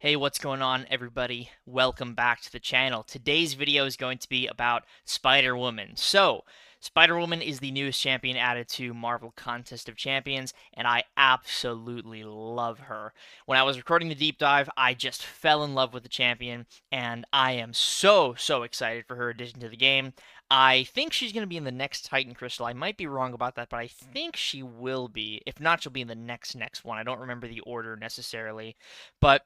Hey, what's going on, everybody? Welcome back to the channel. Today's video is going to be about Spider-Woman. So, Spider-Woman is the newest champion added to Marvel Contest of Champions, and I absolutely love her. When I was recording the deep dive, I just fell in love with the champion, and I am so excited for her addition to the game. I think she's going to be in the next Titan Crystal. I might be wrong about that, but I think she will be. If not, she'll be in the next one. I don't remember the order necessarily, but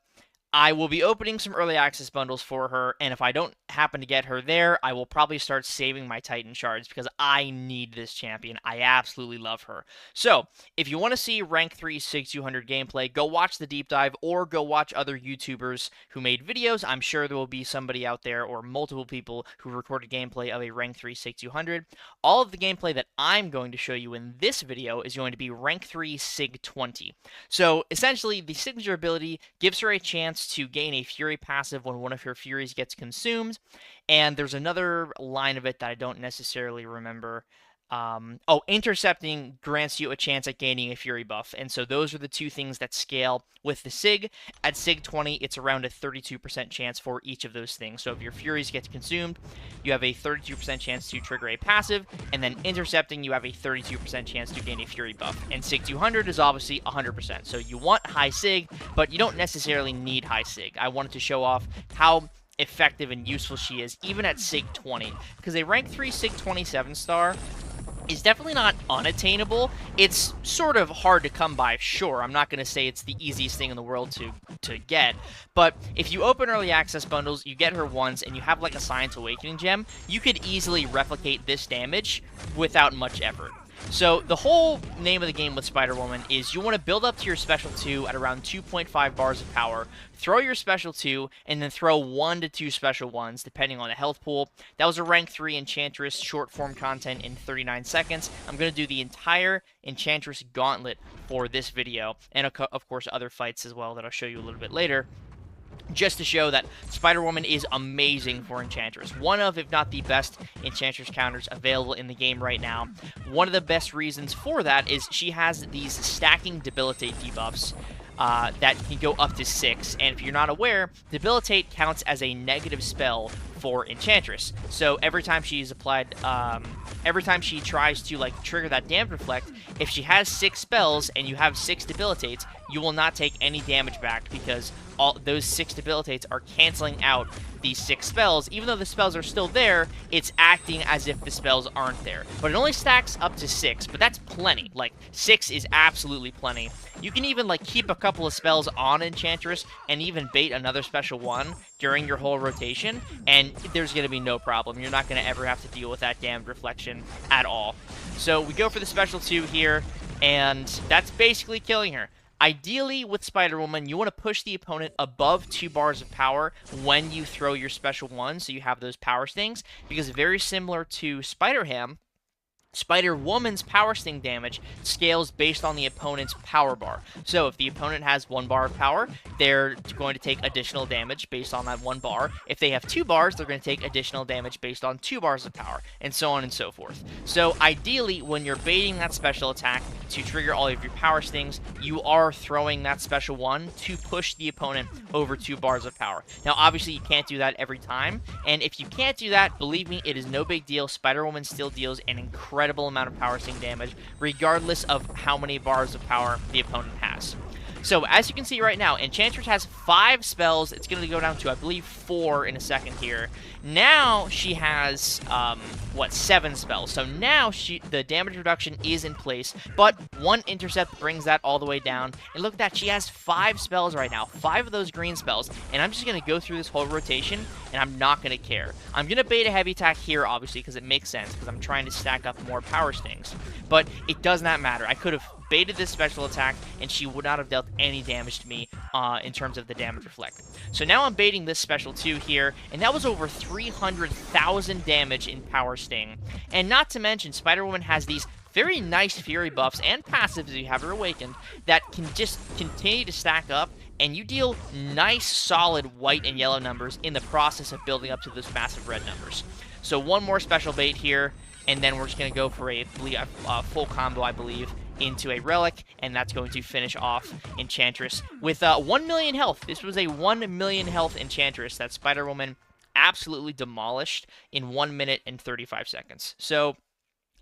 I will be opening some early access bundles for her, and if I don't happen to get her there, I will probably start saving my Titan shards because I need this champion. I absolutely love her. So, if you want to see rank 3 SIG 200 gameplay, go watch the deep dive or go watch other YouTubers who made videos. I'm sure there will be somebody out there or multiple people who recorded gameplay of a rank 3 SIG 200. All of the gameplay that I'm going to show you in this video is going to be rank 3 SIG 20. So, essentially, the signature ability gives her a chance to gain a Fury passive when one of her Furies gets consumed, and there's another line of it that I don't necessarily remember. Intercepting grants you a chance at gaining a Fury buff, and so those are the two things that scale with the SIG. At SIG 20, it's around a 32% chance for each of those things. So if your Furies get consumed, you have a 32% chance to trigger a passive, and then intercepting, you have a 32% chance to gain a Fury buff. And SIG 200 is obviously 100%. So you want high SIG, but you don't necessarily need high SIG. I wanted to show off how effective and useful she is, even at SIG 20, because a rank 3 SIG 27 star is definitely not unattainable. It's sort of hard to come by, sure. I'm not going to say it's the easiest thing in the world to get, but if you open early access bundles, you get her once, and you have like a Science Awakening gem, you could easily replicate this damage without much effort. So the whole name of the game with Spider-Woman is you want to build up to your special 2 at around 2.5 bars of power, throw your special 2, and then throw 1 to 2 special 1s, depending on the health pool. That was a rank 3 Enchantress short form content in 39 seconds. I'm going to do the entire Enchantress gauntlet for this video, and of course other fights as well that I'll show you a little bit later, just to show that Spider-Woman is amazing for Enchantress. One of, if not the best, Enchantress counters available in the game right now. One of the best reasons for that is she has these stacking Debilitate debuffs that can go up to 6, and if you're not aware, Debilitate counts as a negative spell for Enchantress. So every time she's applied, every time she tries to like trigger that damage reflect, if she has 6 spells and you have 6 debilitates, you will not take any damage back because all those 6 debilitates are canceling out these 6 spells. Even though the spells are still there, it's acting as if the spells aren't there. But it only stacks up to 6, but that's plenty. Like, 6 is absolutely plenty. You can even like keep a couple of spells on Enchantress and even bait another special 1 during your whole rotation, and there's going to be no problem. You're not going to ever have to deal with that damage reflection at all. So we go for the special 2 here, and that's basically killing her. Ideally, with Spider-Woman, you want to push the opponent above 2 bars of power when you throw your special 1, so you have those power stings, because very similar to Spider-Ham, Spider-Woman's power sting damage scales based on the opponent's power bar. So if the opponent has 1 bar of power, they're going to take additional damage based on that 1 bar. If they have 2 bars, they're going to take additional damage based on 2 bars of power, and so on and so forth. So ideally, when you're baiting that special attack to trigger all of your power stings, you are throwing that special 1 to push the opponent over 2 bars of power. Now, obviously, you can't do that every time, and if you can't do that, believe me, it is no big deal. Spider-Woman still deals an incredible amount of power sting damage, regardless of how many bars of power the opponent has. So, as you can see right now, Enchantress has 5 spells. It's going to go down to, I believe, 4 in a second here. Now, she has, 7 spells. So now, the damage reduction is in place, but 1 intercept brings that all the way down. And look at that, she has 5 spells right now, 5 of those green spells, and I'm just going to go through this whole rotation, and I'm not going to care. I'm going to bait a heavy attack here, obviously, because it makes sense, because I'm trying to stack up more power stings. But it does not matter. I could have baited this special attack, and she would not have dealt any damage to me in terms of the damage reflect. So now I'm baiting this special 2 here, and that was over 300,000 damage in power sting. And not to mention, Spider-Woman has these very nice Fury buffs and passives, if you have her awakened, that can just continue to stack up, and you deal nice, solid white and yellow numbers in the process of building up to those massive red numbers. So one more special bait here, and then we're just going to go for a full combo, I believe, into a relic, and that's going to finish off Enchantress with 1 million health. This was a 1 million health Enchantress that Spider-Woman absolutely demolished in 1 minute and 35 seconds. So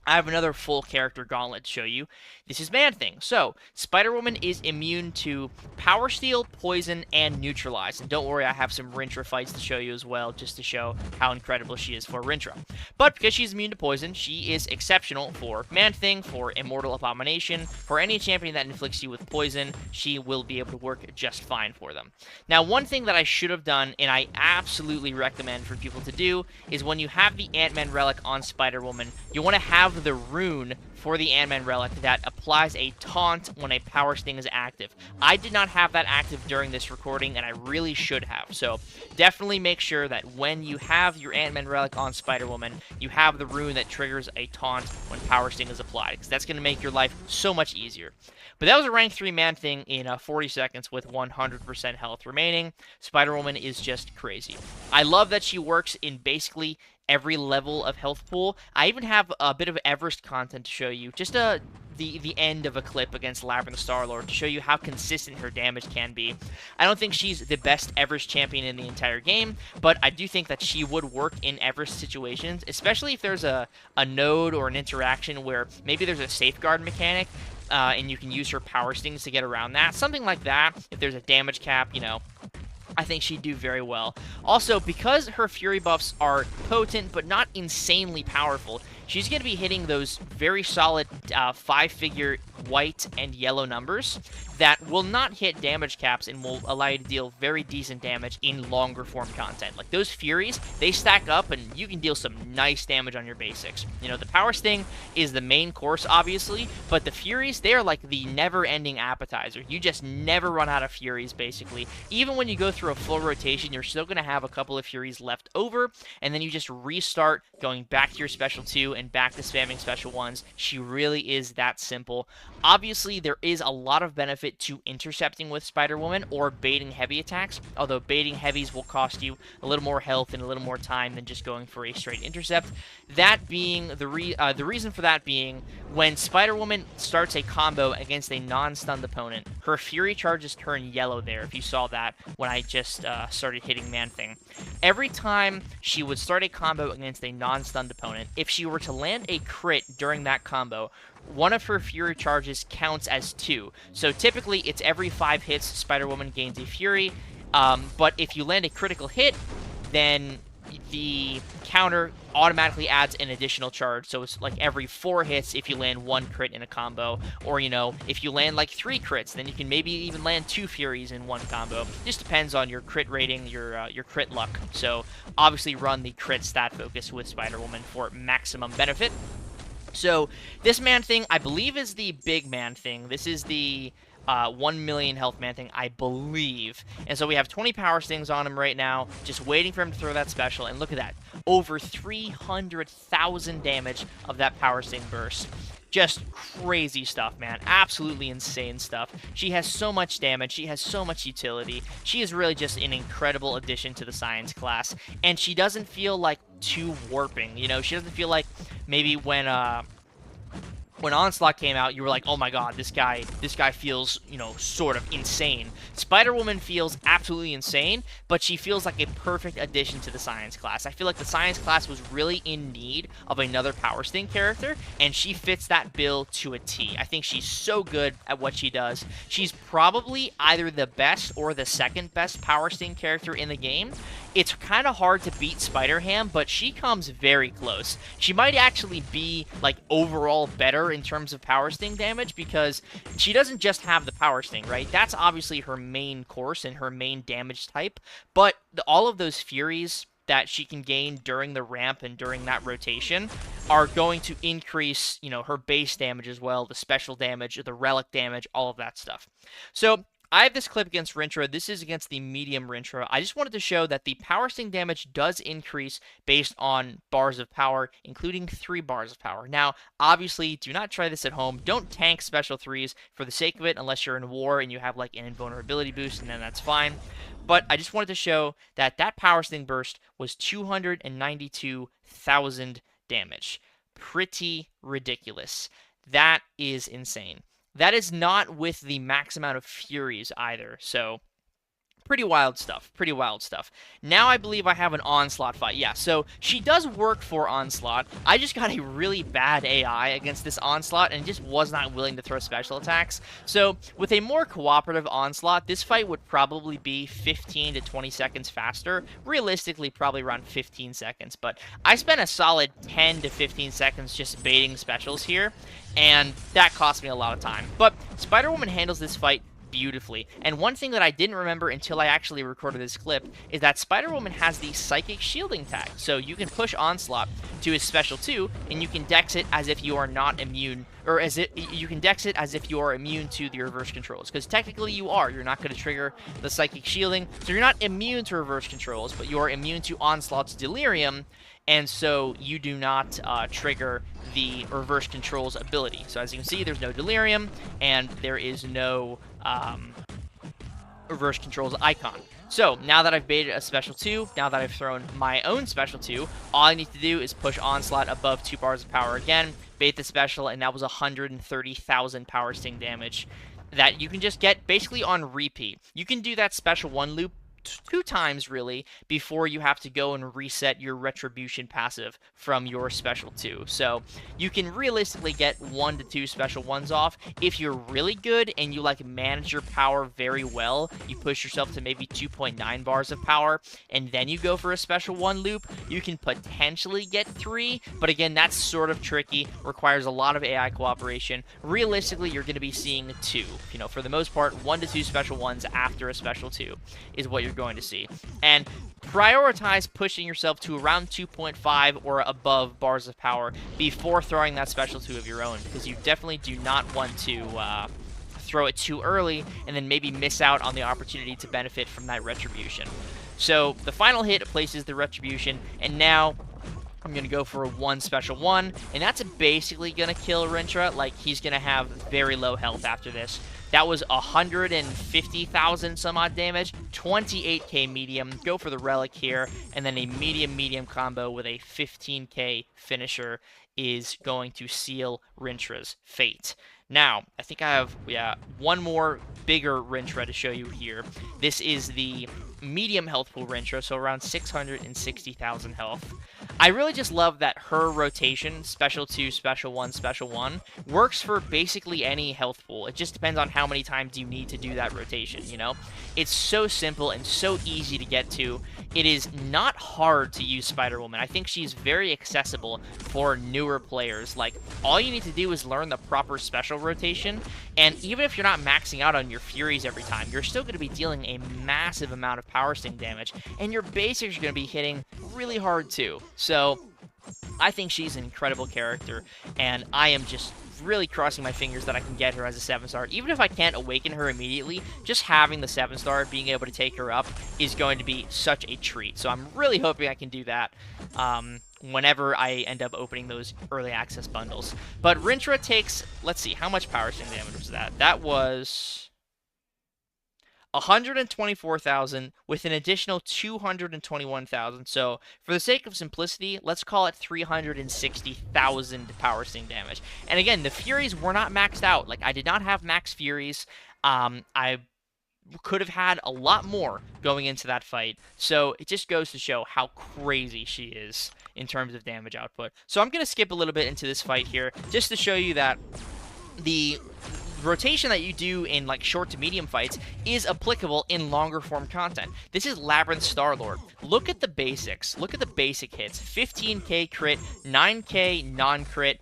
I have another full character gauntlet to show you. This is Man-Thing. So, Spider-Woman is immune to Power Steel, Poison, and Neutralize. And don't worry, I have some Rintra fights to show you as well, just to show how incredible she is for Rintra. But because she's immune to Poison, she is exceptional for Man-Thing, for Immortal Abomination, for any champion that inflicts you with Poison, she will be able to work just fine for them. Now, one thing that I should have done, and I absolutely recommend for people to do, is when you have the Ant-Man relic on Spider-Woman, you want to have the rune for the Ant-Man relic that applies a taunt when a Power Sting is active. I did not have that active during this recording, and I really should have. So definitely make sure that when you have your Ant-Man relic on Spider-Woman, you have the rune that triggers a taunt when Power Sting is applied, because that's going to make your life so much easier. But that was a rank 3 Man-Thing in 40 seconds with 100% health remaining. Spider-Woman is just crazy. I love that she works in basically every level of health pool. I even have a bit of Everest content to show you. Just the end of a clip against Labyrinth Star-Lord to show you how consistent her damage can be. I don't think she's the best Everest champion in the entire game, but I do think that she would work in Everest situations, especially if there's a node or an interaction where maybe there's a safeguard mechanic, and you can use her Power Stings to get around that. Something like that, if there's a damage cap, you know, I think she'd do very well. Also, because her Fury buffs are potent but not insanely powerful, she's going to be hitting those very solid 5-figure white and yellow numbers that will not hit damage caps and will allow you to deal very decent damage in longer form content. Like those Furies, they stack up and you can deal some nice damage on your basics. You know, the Power Sting is the main course, obviously, but the Furies, they are like the never-ending appetizer. You just never run out of Furies, basically. Even when you go through a full rotation, you're still going to have a couple of Furies left over, and then you just restart going back to your Special 2 and back to spamming Special 1s. She really is that simple. Obviously, there is a lot of benefit to intercepting with Spider-Woman or baiting heavy attacks, although baiting heavies will cost you a little more health and a little more time than just going for a straight intercept. That being, the reason for that being, when Spider-Woman starts a combo against a non-stunned opponent, her Fury charges turn yellow there, if you saw that when I just started hitting Man-Thing. Every time she would start a combo against a non-stunned opponent, if she were to land a crit during that combo, one of her Fury charges counts as 2. So typically, it's every 5 hits Spider-Woman gains a Fury, but if you land a critical hit, then the counter automatically adds an additional charge. So it's like every 4 hits if you land 1 crit in a combo, or, you know, if you land like 3 crits, then you can maybe even land 2 Furies in one combo. Just depends on your crit rating, your crit luck. So obviously run the crit stat focus with Spider-Woman for maximum benefit. So this Man-Thing, I believe, is the big Man-Thing. This is the 1 million health Man-Thing, I believe. And so we have 20 Power Stings on him right now, just waiting for him to throw that special. And look at that. Over 300,000 damage of that Power Sting burst. Just crazy stuff, man. Absolutely insane stuff. She has so much damage. She has so much utility. She is really just an incredible addition to the science class. And she doesn't feel like too warping. You know, she doesn't feel like maybe when Onslaught came out, you were like, oh my god, this guy feels, you know, sort of insane. Spider-Woman feels absolutely insane, but she feels like a perfect addition to the science class. I feel like the science class was really in need of another Power Sting character, and she fits that bill to a T. I think she's so good at what she does. She's probably either the best or the second best Power Sting character in the game. It's kind of hard to beat Spider-Ham, but she comes very close. She might actually be, like, overall better in terms of Power Sting damage, because she doesn't just have the Power Sting, right? That's obviously her main course and her main damage type, but all of those Furies that she can gain during the ramp and during that rotation are going to increase, you know, her base damage as well, the special damage, the relic damage, all of that stuff. So I have this clip against Rintra. This is against the medium Rintra. I just wanted to show that the Power Sting damage does increase based on bars of power, including 3 bars of power. Now, obviously, do not try this at home. Don't tank special 3s for the sake of it, unless you're in war and you have like an invulnerability boost, and then that's fine. But I just wanted to show that that Power Sting burst was 292,000 damage. Pretty ridiculous. That is insane. That is not with the max amount of Furies either, so pretty wild stuff. Pretty wild stuff. Now I believe I have an Onslaught fight. Yeah, so she does work for Onslaught. I just got a really bad AI against this Onslaught and just was not willing to throw special attacks. So with a more cooperative Onslaught, this fight would probably be 15 to 20 seconds faster. Realistically, probably around 15 seconds. But I spent a solid 10 to 15 seconds just baiting specials here, and that cost me a lot of time. But Spider-Woman handles this fight beautifully. And one thing that I didn't remember until I actually recorded this clip is that Spider-Woman has the Psychic Shielding tag. So you can push Onslaught to his special 2, and you can dex it as if you are not immune, or as it you can dex it as if you are immune to the reverse controls. Because technically you are. You're not going to trigger the Psychic Shielding, so you're not immune to reverse controls, but you are immune to Onslaught's Delirium, and so you do not trigger the reverse controls ability. So as you can see, there's no Delirium, and there is no reverse controls icon. So now that I've baited a special 2, now that I've thrown my own special 2, all I need to do is push Onslaught above 2 bars of power again, bait the special, and that was 130,000 power sting damage that you can just get basically on repeat. You can do that special 1 loop 2 times, really, before you have to go and reset your Retribution passive from your special 2. So you can realistically get 1 to 2 special 1s off. If you're really good and you like manage your power very well, you push yourself to maybe 2.9 bars of power, and then you go for a special 1 loop, you can potentially get 3, but again, that's sort of tricky, requires a lot of AI cooperation. Realistically, you're going to be seeing 2. You know, for the most part, 1 to 2 special 1s after a special 2 is what you're going to see. And prioritize pushing yourself to around 2.5 or above bars of power before throwing that special 2 of your own, because you definitely do not want to throw it too early and then maybe miss out on the opportunity to benefit from that Retribution. So the final hit places the Retribution, and now I'm going to go for a 1 special 1, and that's basically going to kill Rintra. Like, he's going to have very low health after this. That was 150,000 some odd damage, 28k medium. Go for the relic here, and then a medium combo with a 15k finisher is going to seal Rintra's fate. Now, I think I have, one more bigger Rintra to show you here. This is the medium health pool Rintra, so around 660,000 health. I really just love that her rotation, special 2, special 1, special 1, works for basically any health pool. It just depends on how many times you need to do that rotation, you know? It's so simple and so easy to get to. It is not hard to use Spider-Woman. I think she's very accessible for newer players. Like, all you need to do is learn the proper special rotation, and even if you're not maxing out on your Furies every time, you're still going to be dealing a massive amount of power sting damage, and your basics are going to be hitting really hard too. So I think she's an incredible character, and I am just really crossing my fingers that I can get her as a 7-star. Even if I can't awaken her immediately, just having the 7-star, being able to take her up, is going to be such a treat. So I'm really hoping I can do that whenever I end up opening those early access bundles. But Rintra takes, let's see, how much power sting damage was that? That was 124,000 with an additional 221,000. So for the sake of simplicity, let's call it 360,000 power sting damage. And again, the Furies were not maxed out. Like, I did not have max Furies. I could have had a lot more going into that fight. So it just goes to show how crazy she is in terms of damage output. So I'm going to skip a little bit into this fight here just to show you that the rotation that you do in like short to medium fights is applicable in longer form content. This is Labyrinth Star-Lord. Look at the basics. Look at the basic hits. 15k crit, 9k non-crit.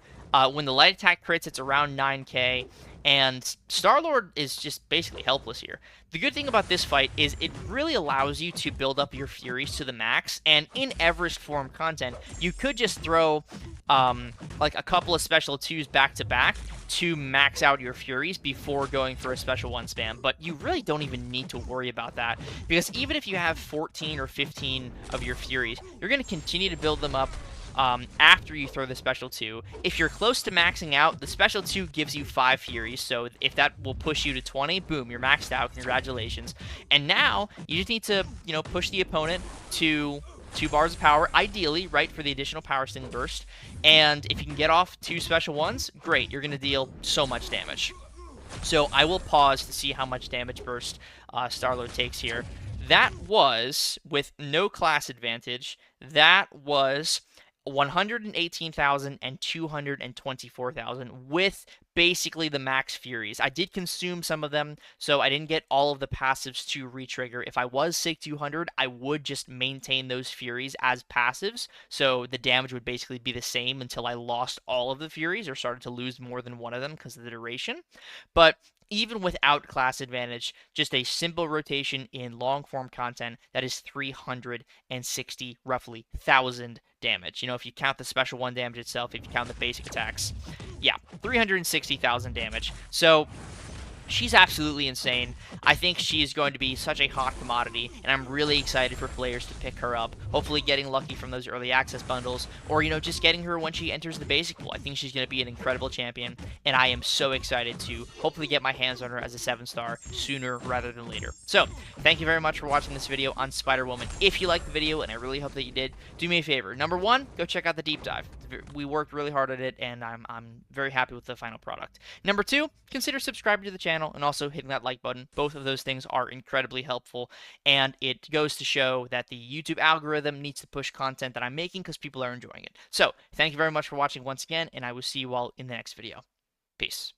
When the light attack crits, it's around 9k. And Star-Lord is just basically helpless here. The good thing about this fight is it really allows you to build up your Furies to the max, and in Everest form content, you could just throw like a couple of special 2s back to back to max out your Furies before going for a special 1 spam, but you really don't even need to worry about that, because even if you have 14 or 15 of your Furies, you're going to continue to build them up after you throw the special 2. If you're close to maxing out, the special 2 gives you 5 Furies, so if that will push you to 20, boom, you're maxed out, congratulations. And now, you just need to, you know, push the opponent to 2 bars of power, ideally, right, for the additional power sting burst. And if you can get off 2 special ones, great, you're going to deal so much damage. So I will pause to see how much damage burst Star-Lord takes here. That was, with no class advantage, that was 118,000 and 224,000 with basically the max Furies. I did consume some of them, so I didn't get all of the passives to retrigger. If I was SIG 200, I would just maintain those Furies as passives, so the damage would basically be the same until I lost all of the Furies or started to lose more than one of them because of the duration. But even without class advantage, just a simple rotation in long form content, that is 360 roughly thousand damage. You know, if you count the special 1 damage itself, if you count the basic attacks, yeah, 360,000 damage. So she's absolutely insane. I think she is going to be such a hot commodity, and I'm really excited for players to pick her up. Hopefully getting lucky from those early access bundles, or, you know, just getting her when she enters the basic pool. I think she's going to be an incredible champion, and I am so excited to hopefully get my hands on her as a 7-star sooner rather than later. So, thank you very much for watching this video on Spider-Woman. If you liked the video, and I really hope that you did, do me a favor. Number 1, go check out the deep dive. We worked really hard at it, and I'm very happy with the final product. Number 2, consider subscribing to the channel and also hitting that like button. Both of those things are incredibly helpful, and it goes to show that the YouTube algorithm needs to push content that I'm making because people are enjoying it. So, thank you very much for watching once again, and I will see you all in the next video. Peace.